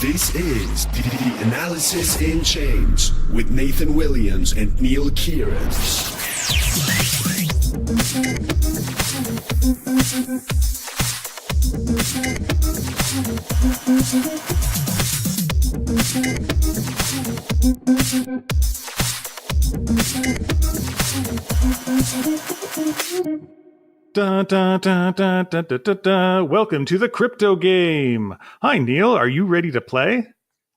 This is the Analysis in Change with Nathan Williams and Neil Kieran. Da, da, da, da, da, da, da, da. Welcome to the Crypto Game. Hi, Neil. Are you ready to play?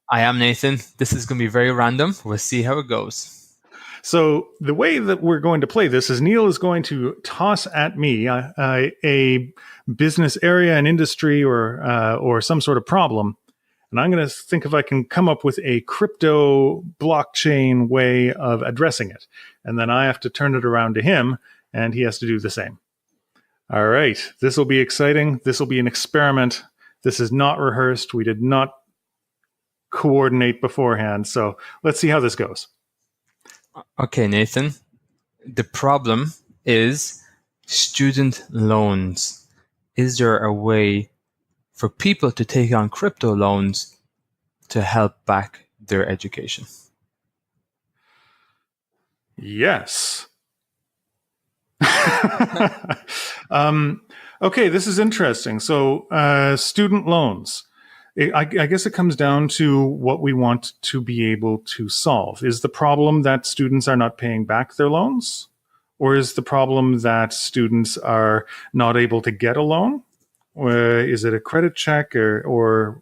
I am, Nathan. This is going to be very random. We'll see how it goes. So the way that we're going to play this is Neil is going to toss at me a business area, an industry, or some sort of problem. And I'm going to think if I can come up with a crypto blockchain way of addressing it. And then I have to turn it around to him, and he has to do the same. All right. This will be exciting. This will be an experiment. This is not rehearsed. We did not coordinate beforehand. So let's see how this goes. Okay, Nathan. The problem is student loans. Is there a way for people to take on crypto loans to help back their education? Yes. Okay, this is interesting. So, student loans. I guess it comes down to what we want to be able to solve. Is the problem that students are not paying back their loans? Or is the problem that students are not able to get a loan? Is it a credit check or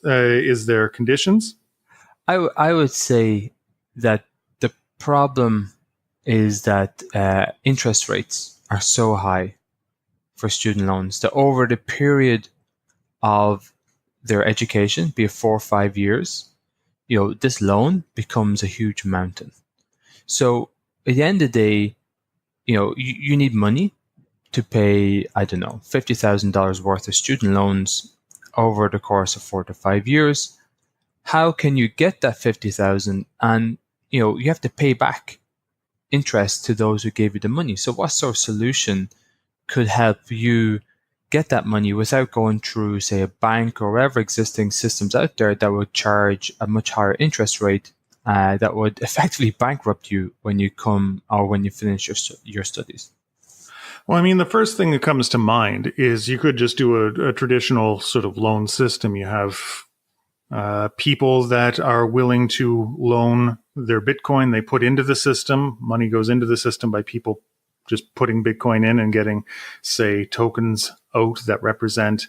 is there conditions? I would say that the problem is that interest rates are so high for student loans that over the period of their education, be it 4 or 5 years, this loan becomes a huge mountain. So at the end of the day, you need money to pay, I don't know, $50,000 worth of student loans over the course of 4 to 5 years. How can you get that $50,000? And you have to pay back interest to those who gave you the money. So what sort of solution could help you get that money without going through, say, a bank or whatever existing systems out there that would charge a much higher interest rate that would effectively bankrupt you when you come or when you finish your studies? Well, I mean, the first thing that comes to mind is you could just do a traditional sort of loan system. You have people that are willing to loan their Bitcoin. They put into the system. Money goes into the system by people just putting Bitcoin in and getting, say, tokens out that represent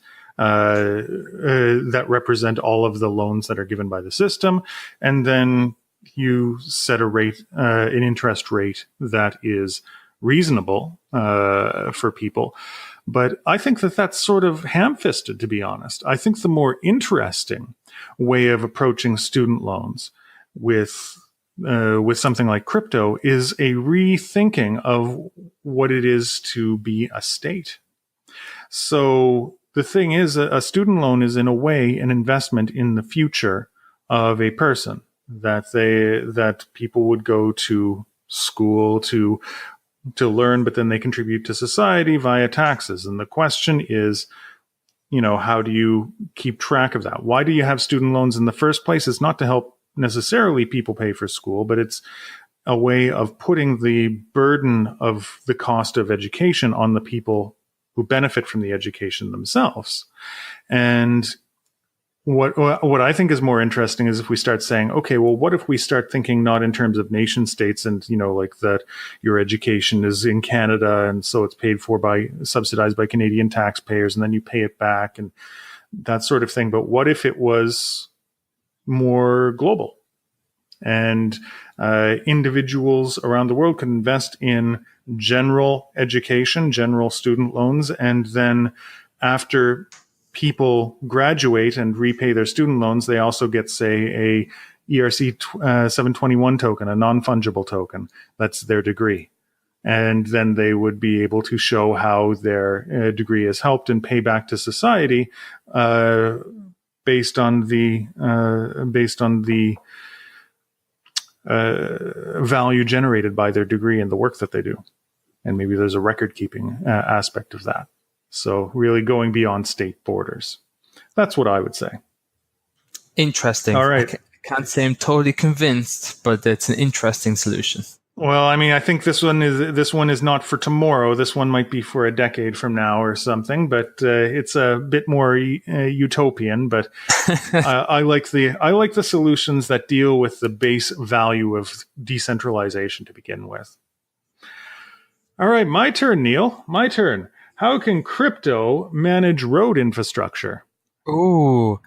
all of the loans that are given by the system. And then you set a rate, an interest rate that is reasonable for people. But I think that that's sort of ham-fisted, to be honest. I think the more interesting way of approaching student loans with something like crypto is a rethinking of what it is to be a state. So the thing is, a student loan is in a way an investment in the future of a person, that people would go to school to learn, but then they contribute to society via taxes. And the question is, how do you keep track of that? Why do you have student loans in the first place? It's not to help necessarily people pay for school, but it's a way of putting the burden of the cost of education on the people who benefit from the education themselves. And what I think is more interesting is if we start saying, okay, well, what if we start thinking not in terms of nation states and, like that your education is in Canada and so it's paid for subsidized by Canadian taxpayers and then you pay it back and that sort of thing. But what if it was more global and individuals around the world could invest in general education, general student loans, and then after people graduate and repay their student loans, they also get, say, a ERC 721 token, a non-fungible token. That's their degree. And then they would be able to show how their degree has helped and pay back to society based on the value generated by their degree and the work that they do. And maybe there's a record-keeping aspect of that. So really going beyond state borders. That's what I would say. Interesting. All right. Can't say I'm totally convinced, but it's an interesting solution. Well, I mean, I think this one is not for tomorrow. This one might be for a decade from now or something. But it's a bit more utopian. But I like the solutions that deal with the base value of decentralization to begin with. All right, my turn, Neil. My turn. How can crypto manage road infrastructure? Ooh,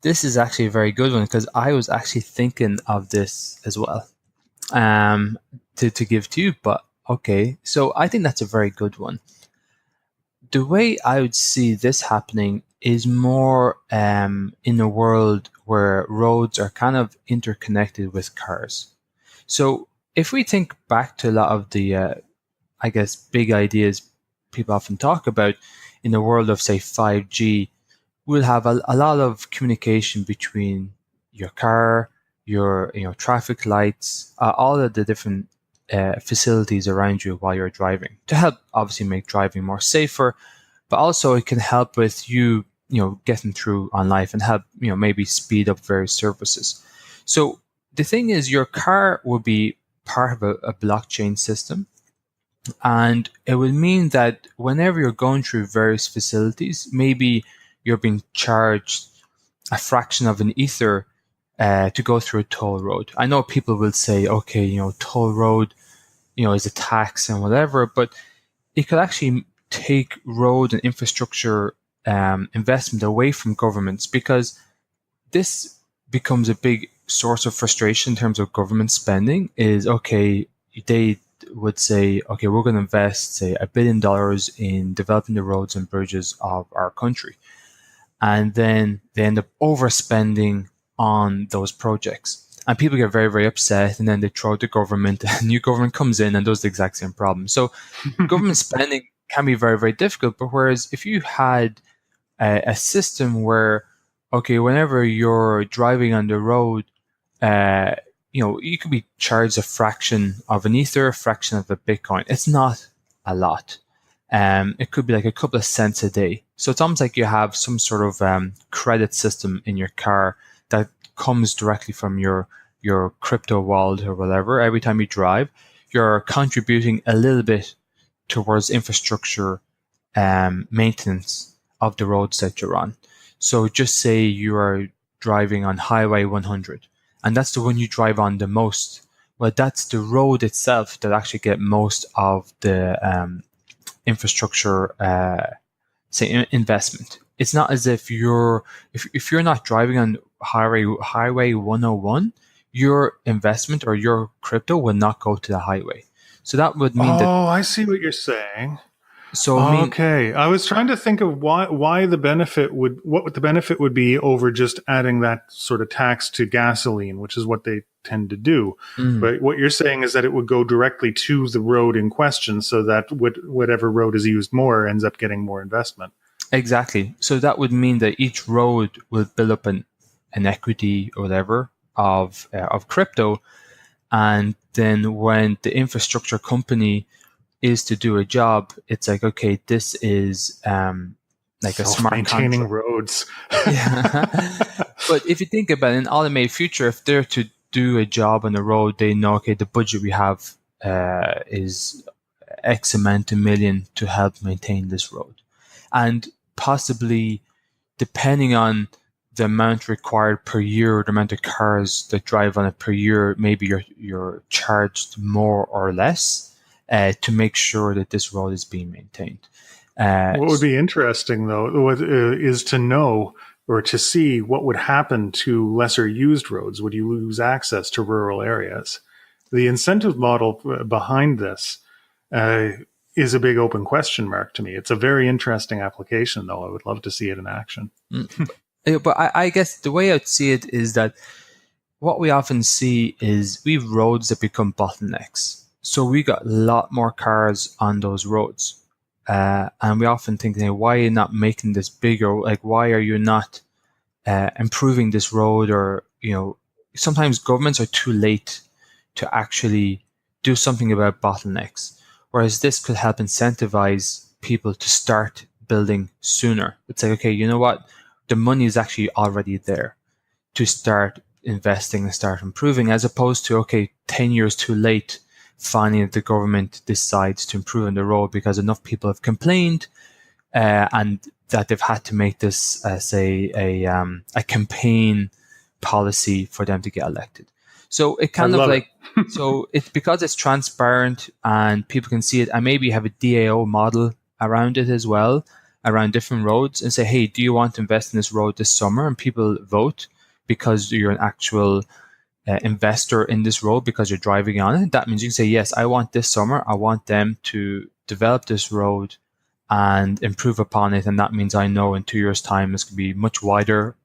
this is actually a very good one because I was actually thinking of this as well. To give to you, but okay. So I think that's a very good one. The way I would see this happening is more in a world where roads are kind of interconnected with cars. So if we think back to a lot of the, I guess, big ideas people often talk about in the world of, say, 5G, we'll have a lot of communication between your car, your traffic lights, all of the different facilities around you while you're driving to help obviously make driving more safer, but also it can help with you getting through on life and help maybe speed up various services. So the thing is, your car will be part of a blockchain system, and it will mean that whenever you're going through various facilities, maybe you're being charged a fraction of an ether to go through a toll road. I know people will say, okay, toll road, is a tax and whatever, but it could actually take road and infrastructure investment away from governments, because this becomes a big source of frustration in terms of government spending. Is okay, they would say, okay, we're going to invest, say, $1 billion in developing the roads and bridges of our country. And then they end up overspending on those projects. And people get very, very upset, and then they throw out the government, and a new government comes in and does the exact same problem. So government spending can be very, very difficult. But whereas if you had a system where, okay, whenever you're driving on the road, you could be charged a fraction of an ether, a fraction of a Bitcoin. It's not a lot. It could be like a couple of cents a day. So it's almost like you have some sort of credit system in your car that comes directly from your crypto wallet or whatever. Every time you drive, you're contributing a little bit towards infrastructure maintenance of the roads that you're on. So just say you are driving on Highway 100, and that's the one you drive on the most. Well, that's the road itself that actually get most of the infrastructure, say, investment. It's not as if if you're not driving on Highway 101, your investment or your crypto will not go to the highway. So that would mean that. Oh, I see what you're saying. So okay, I was trying to think of why the benefit what the benefit would be over just adding that sort of tax to gasoline, which is what they tend to do. But what you're saying is that it would go directly to the road in question, so that whatever road is used more ends up getting more investment. Exactly. So that would mean that each road will build up an equity or whatever of crypto, and then when the infrastructure company is to do a job, it's like, okay, this is like a smart maintaining roads. Yeah. But if you think about it, in automated future, if they're to do a job on the road, they know, okay, the budget we have is X amount of million to help maintain this road. And possibly, depending on the amount required per year, or the amount of cars that drive on it per year, maybe you're charged more or less to make sure that this road is being maintained. What would be interesting, though, is to know or to see what would happen to lesser used roads. Would you lose access to rural areas? The incentive model behind this is a big open question mark to me. It's a very interesting application, though. I would love to see it in action. But I guess the way I'd see it is that what we often see is we have roads that become bottlenecks. So we got a lot more cars on those roads. And we often think, why are you not making this bigger? Like, why are you not improving this road? Or, sometimes governments are too late to actually do something about bottlenecks. Whereas this could help incentivize people to start building sooner. It's like, okay, you know what? The money is actually already there to start investing and start improving, as opposed to, okay, 10 years too late, finally the government decides to improve on the road because enough people have complained, and that they've had to make this, say, a campaign policy for them to get elected. So it kind of like, so it's because it's transparent and people can see it, and maybe have a DAO model around it as well, around different roads, and say, hey, do you want to invest in this road this summer? And people vote because you're an actual investor in this road because you're driving on it. That means you can say, yes, I want this summer, I want them to develop this road and improve upon it. And that means I know in 2 years' time it's going to be much wider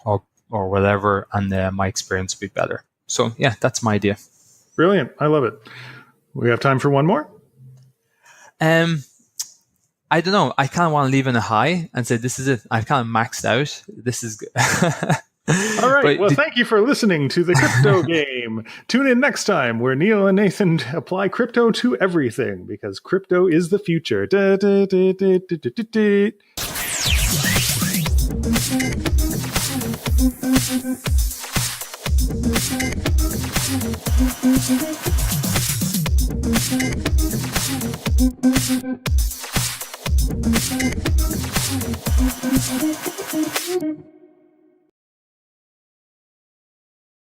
or whatever, and my experience will be better. So yeah, that's my idea. Brilliant. I love it. We have time for one more? I don't know. I kind of want to leave in a high and say, this is it. I've kind of maxed out. This is good. All right. Well, thank you for listening to the Crypto Game. Tune in next time where Neil and Nathan apply crypto to everything, because crypto is the future. Da, da, da, da, da, da, da, da.